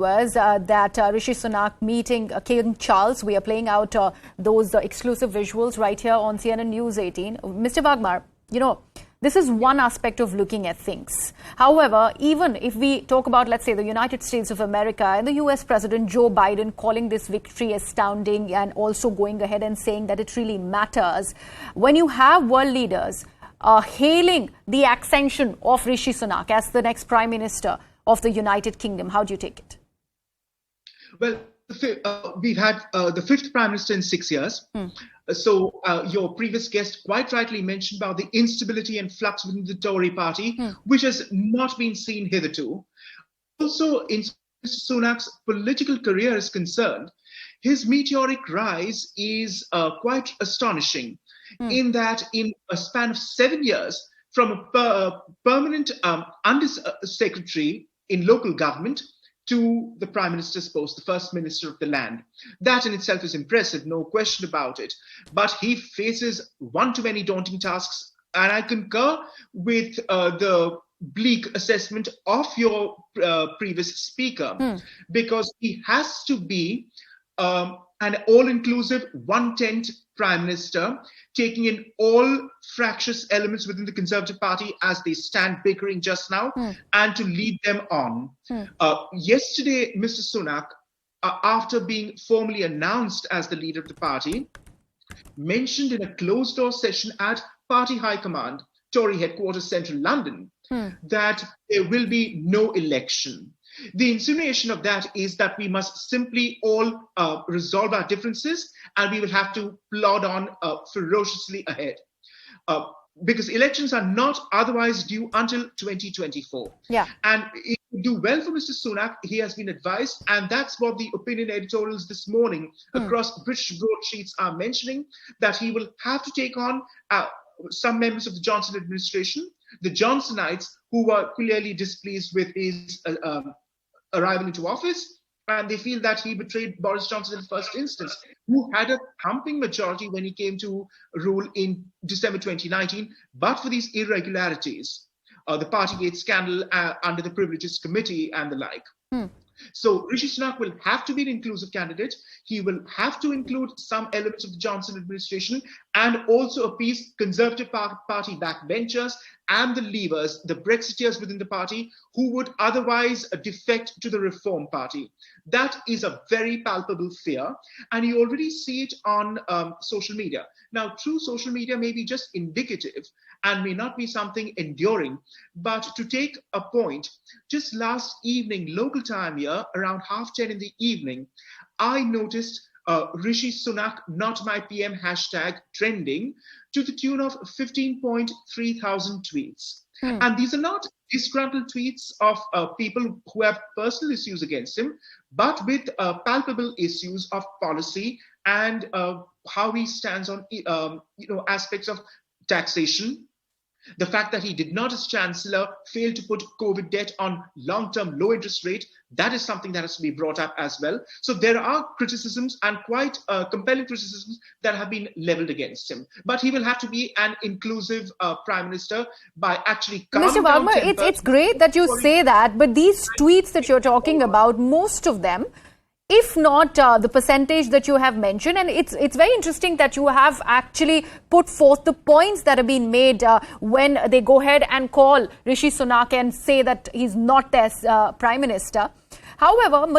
was that Rishi Sunak meeting King Charles. We are playing out those exclusive visuals right here on CNN News 18. Mr. Wagmar, this is one aspect of looking at things. However, even if we talk about, let's say, the United States of America and the US President Joe Biden calling this victory astounding and also going ahead and saying that it really matters, when you have world leaders hailing the accession of Rishi Sunak as the next Prime Minister of the United Kingdom, how do you take it? Well, we've had the fifth Prime Minister in 6 years. So your previous guest quite rightly mentioned about the instability and flux within the Tory party, which has not been seen hitherto. Also, in Sunak's political career is concerned, his meteoric rise is quite astonishing in that in a span of 7 years, from a permanent undersecretary in local government to the Prime Minister's post, the First Minister of the land. That in itself is impressive, no question about it. But he faces one-to-many daunting tasks, and I concur with the bleak assessment of your previous speaker, because he has to be an all-inclusive, one-tent Prime Minister, taking in all fractious elements within the Conservative Party as they stand bickering just now, and to lead them on. Yesterday, Mr. Sunak, after being formally announced as the leader of the party, mentioned in a closed-door session at Party High Command, Tory headquarters, Central London, that there will be no election. The insinuation of that is that we must simply all resolve our differences and we will have to plod on ferociously ahead. Because elections are not otherwise due until 2024. And it would do well for Mr. Sunak. He has been advised, and that's what the opinion editorials this morning across British broadsheets are mentioning, that he will have to take on some members of the Johnson administration, the Johnsonites, who were clearly displeased with his arrival into office, and they feel that he betrayed Boris Johnson in the first instance, who had a thumping majority when he came to rule in December 2019, but for these irregularities, the Partygate scandal under the Privileges Committee and the like. So Rishi Sunak will have to be an inclusive candidate. He will have to include some elements of the Johnson administration and also appease Conservative Party backbenchers and the Leavers, the Brexiteers within the party, who would otherwise defect to the Reform Party. That is a very palpable fear, and you already see it on social media. Now, true, social media may be just indicative and may not be something enduring, but to take a point, just last evening, local time here, around 10:30 in the evening, I noticed Rishi Sunak, not my PM hashtag trending to the tune of 15.3 thousand tweets. And these are not disgruntled tweets of people who have personal issues against him, but with palpable issues of policy and how he stands on aspects of taxation. The fact that he did not, as Chancellor, fail to put COVID debt on long-term low interest rate, that is something that has to be brought up as well. So there are criticisms, and quite compelling criticisms, that have been leveled against him. But he will have to be an inclusive Prime Minister by actually Mr. Wagmar, it's great that you say that, but these tweets that you're talking about, most of them, if not the percentage that you have mentioned, and it's very interesting that you have actually put forth the points that have been made when they go ahead and call Rishi Sunak and say that he's not their Prime Minister. However,